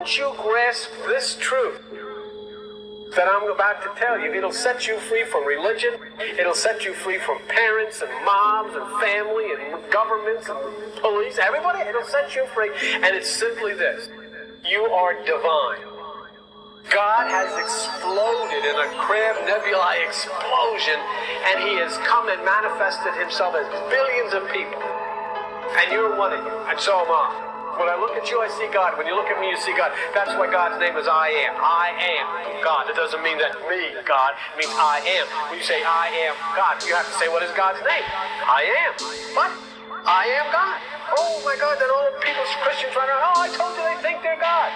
Once you grasp this truth that I'm about to tell you, it'll set you free from religion. It'll set you free from parents and moms and family and governments and police, everybody. It'll set you free. And it's simply this: you are divine. God has exploded in a Crab Nebulae explosion, and he has come and manifested himself as billions of people. And you're one of you, and so am I. When I look at you, I see God. When you look at me, you see God. That's why God's name is I am. I am God. It doesn't mean that me, God. It means I am. When you say I am God, you have to say, what is God's name? I am. What? I am God. Oh my God, then all the people, Christians run around, oh, I told you they think they're God.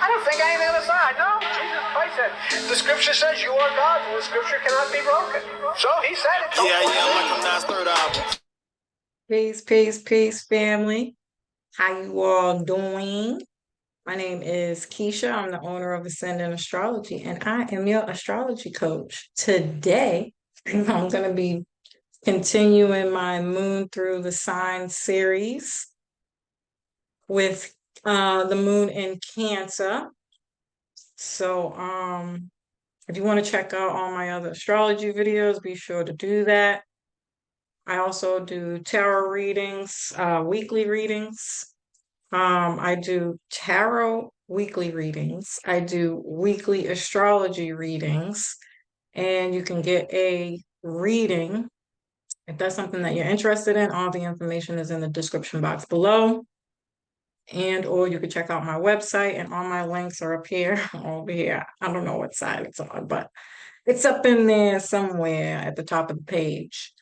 I don't think anything on the side. No, Jesus Christ said, the scripture says you are God, and the scripture cannot be broken. So he said it. Yeah, like I'm not third album. Peace, family. How you all doing? My name is Keisha. I'm the owner of Ascendant Astrology, and I am your astrology coach. Today, I'm going to be continuing my Moon Through the Signs series with the moon in Cancer. So, if you want to check out all my other astrology videos, be sure to do that. I also do tarot readings, weekly readings. I do tarot weekly readings. I do weekly astrology readings, and you can get a reading if that's something that you're interested in. All the information is in the description box below, or you can check out my website, and all my links are up here, over here. I don't know what side it's on, but it's up in there somewhere at the top of the page.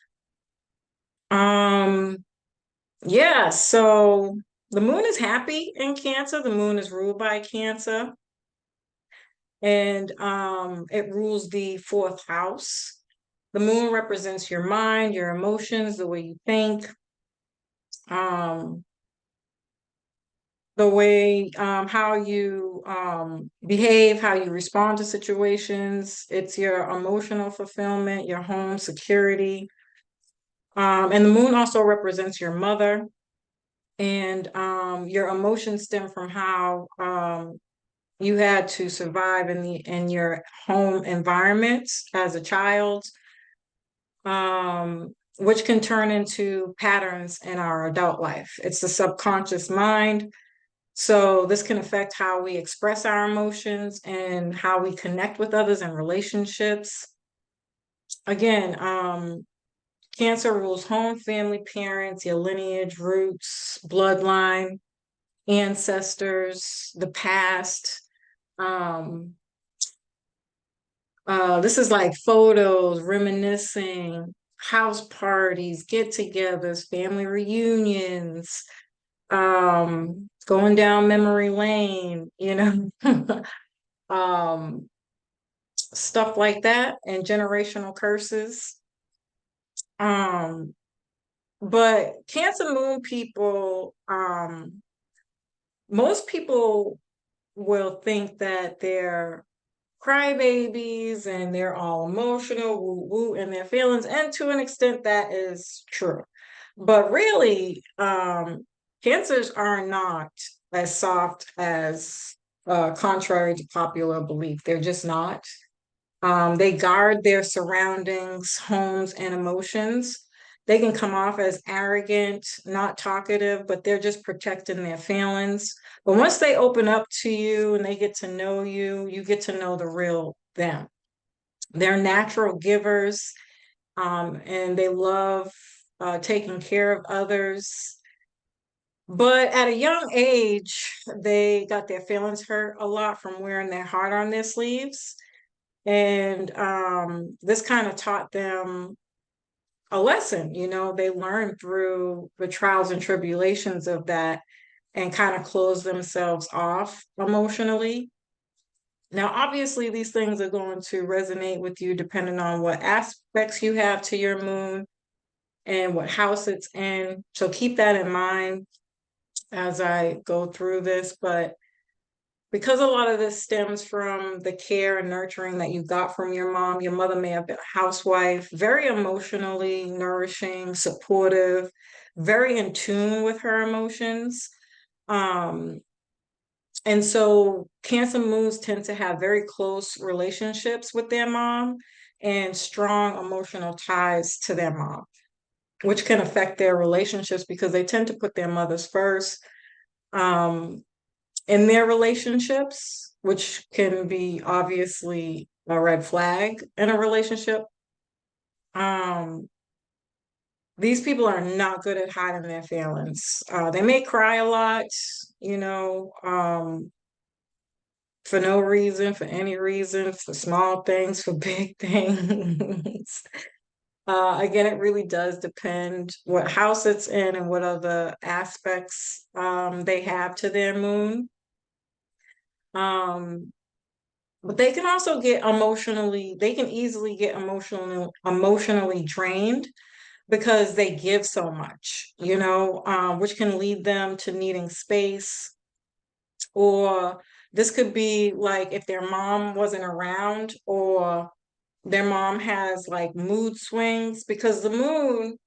Yeah, so the moon is happy in Cancer. The moon is ruled by Cancer, and it rules the fourth house. The moon represents your mind, your emotions, the way you think, the way how you behave, how you respond to situations. It's your emotional fulfillment, your home security. And the moon also represents your mother, and your emotions stem from how you had to survive in your home environment as a child, which can turn into patterns in our adult life. It's the subconscious mind. So this can affect how we express our emotions and how we connect with others in relationships. Again, Cancer rules home, family, parents, your lineage, roots, bloodline, ancestors, the past. This is like photos, reminiscing, house parties, get-togethers, family reunions, going down memory lane, stuff like that, and generational curses. But Cancer moon people, most people will think that they're crybabies and they're all emotional, woo woo in their feelings, and to an extent that is true. But really, Cancers are not as soft as contrary to popular belief. They're just not. They guard their surroundings, homes, and emotions. They can come off as arrogant, not talkative, but they're just protecting their feelings. But once they open up to you and they get to know you, you get to know the real them. They're natural givers, and they love taking care of others. But at a young age, they got their feelings hurt a lot from wearing their heart on their sleeves. And this kind of taught them a lesson. They learned through the trials and tribulations of that and kind of closed themselves off emotionally. Now, obviously, these things are going to resonate with you depending on what aspects you have to your moon and what house it's in. So keep that in mind as I go through this. But because a lot of this stems from the care and nurturing that you got from your mom, your mother may have been a housewife, very emotionally nourishing, supportive, very in tune with her emotions. And so Cancer moons tend to have very close relationships with their mom and strong emotional ties to their mom, which can affect their relationships because they tend to put their mothers first um, in their relationships, which can be obviously a red flag in a relationship. Um, these people are not good at hiding their feelings. They may cry a lot, you know, for no reason, for any reason, for small things, for big things. Again, it really does depend what house it's in and what other aspects they have to their moon. Um, but they can also get emotionally, they can easily get emotionally drained because they give so much, which can lead them to needing space. Or this could be like if their mom wasn't around, or their mom has like mood swings, because the moon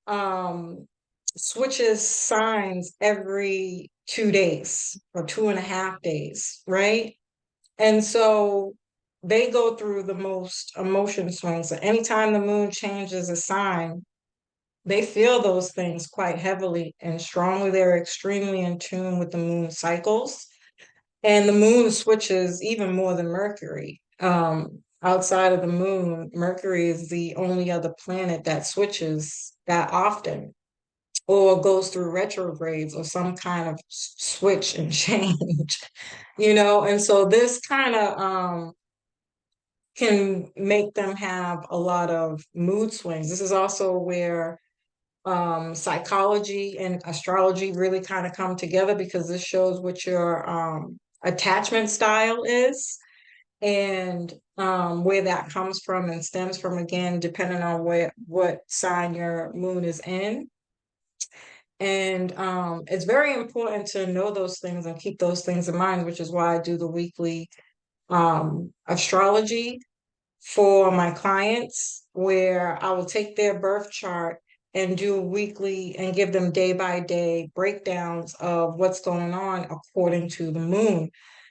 um switches signs every 2 days or 2.5 days, right? And so they go through the most emotion swings. So anytime the moon changes a sign, they feel those things quite heavily and strongly. They're extremely in tune with the moon cycles. And the moon switches even more than Mercury. Outside of the moon, Mercury is the only other planet that switches that often or goes through retrogrades or some kind of switch and change, and so this kind of can make them have a lot of mood swings. This is also where psychology and astrology really kind of come together, because this shows what your attachment style is, and where that comes from and stems from, again, depending on what sign your moon is in. And it's very important to know those things and keep those things in mind, which is why I do the weekly astrology for my clients, where I will take their birth chart and do weekly and give them day by day breakdowns of what's going on according to the moon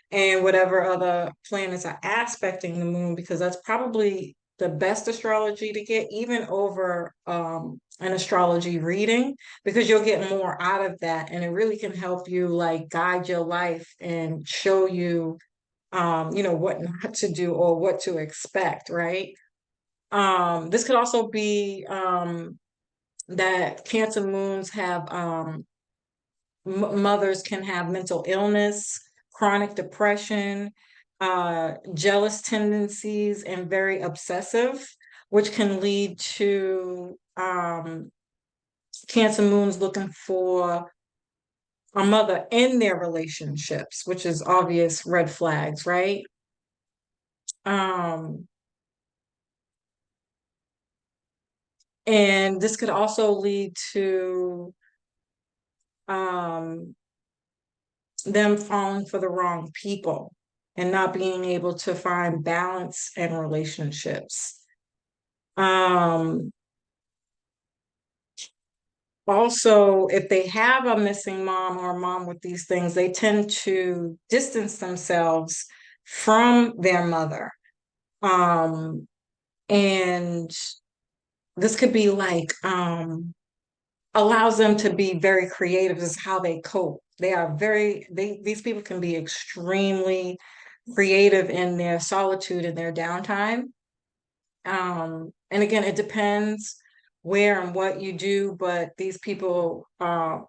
and whatever other planets are aspecting the moon, because that's probably the best astrology to get, even over an astrology reading, because you'll get more out of that, and it really can help you like guide your life and show you what not to do or what to expect, right? This could also be that Cancer moons have mothers can have mental illness, chronic depression, jealous tendencies, and very obsessive, which can lead to Cancer moons looking for a mother in their relationships, which is obvious red flags, right? Um, and this could also lead to um, them falling for the wrong people and not being able to find balance in relationships. Um, Also, if they have a missing mom or a mom with these things, they tend to distance themselves from their mother. Um, and this could be like allows them to be very creative. This is how they cope. These people can be extremely creative in their solitude and their downtime. And again, it depends where and what you do, but these people can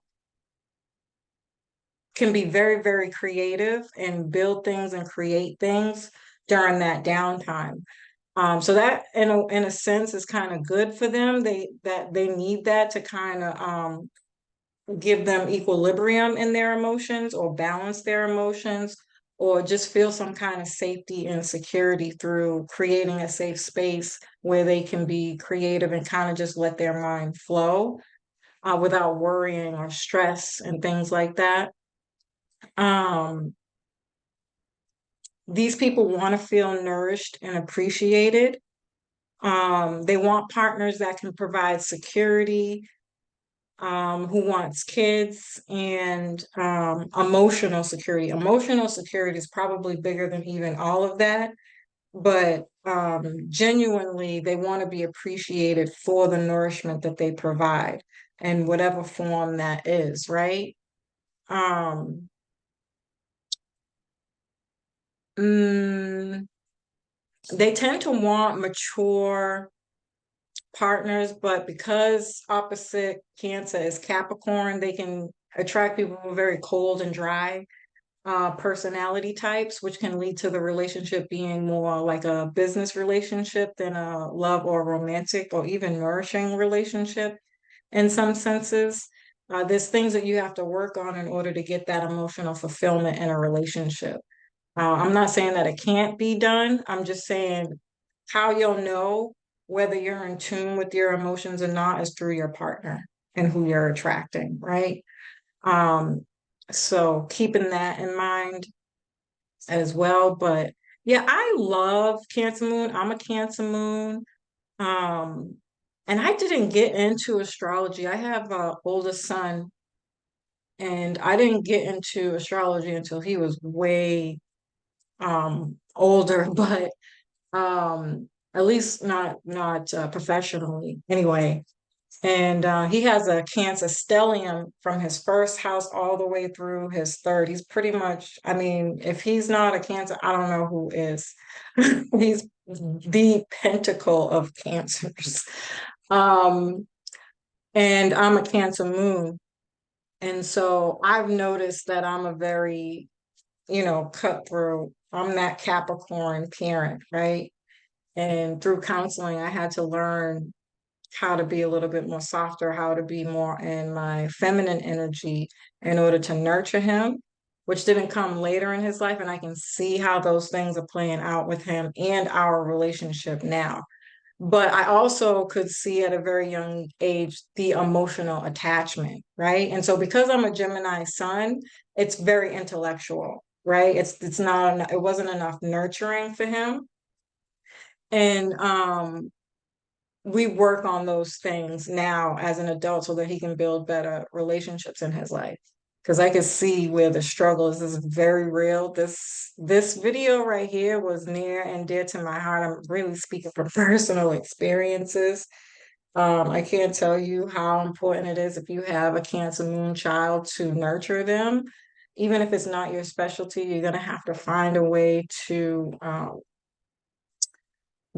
be very, very creative and build things and create things during that downtime. So that in a sense is kind of good for them. They need that to kind of give them equilibrium in their emotions or balance their emotions, or just feel some kind of safety and security through creating a safe space where they can be creative and kind of just let their mind flow without worrying or stress and things like that. Um, these people want to feel nourished and appreciated. They want partners that can provide security, who wants kids, and emotional security. Emotional security is probably bigger than even all of that, but genuinely, they want to be appreciated for the nourishment that they provide in whatever form that is, right? Um, mm, they tend to want mature partners, but because opposite Cancer is Capricorn, they can attract people who are very cold and dry personality types, which can lead to the relationship being more like a business relationship than a love or romantic or even nourishing relationship in some senses. There's things that you have to work on in order to get that emotional fulfillment in a relationship. I'm not saying that it can't be done. I'm just saying how you'll know whether you're in tune with your emotions or not is through your partner and who you're attracting, right? Um, so keeping that in mind as well. But yeah, I love Cancer Moon. I'm a Cancer Moon. Um, and I didn't get into astrology. I have an older son, and I didn't get into astrology until he was way older, but at least not professionally anyway. And he has a Cancer stellium from his first house all the way through his third. He's pretty much, I mean, if he's not a Cancer, I don't know who is. He's the pentacle of Cancers. Um, and I'm a Cancer moon. And so I've noticed that I'm a very, cutthroat. I'm that Capricorn parent, right? And through counseling, I had to learn how to be a little bit more softer, how to be more in my feminine energy in order to nurture him, which didn't come later in his life. And I can see how those things are playing out with him and our relationship now. But I also could see at a very young age the emotional attachment, right? And so because I'm a Gemini sun, it's very intellectual, right? It's not it wasn't enough nurturing for him. And we work on those things now as an adult so that he can build better relationships in his life. Because I can see where the struggle is. This is very real. This video right here was near and dear to my heart. I'm really speaking from personal experiences. I can't tell you how important it is if you have a Cancer Moon child to nurture them. Even if it's not your specialty, you're going to have to find a way to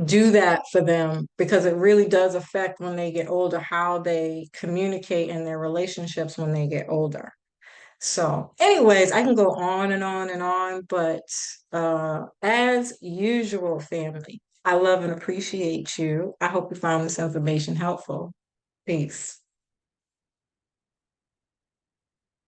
do that for them because it really does affect when they get older how they communicate in their relationships when they get older. So, anyways, I can go on and on and on, but as usual, family, I love and appreciate you. I hope you found this information helpful. Peace.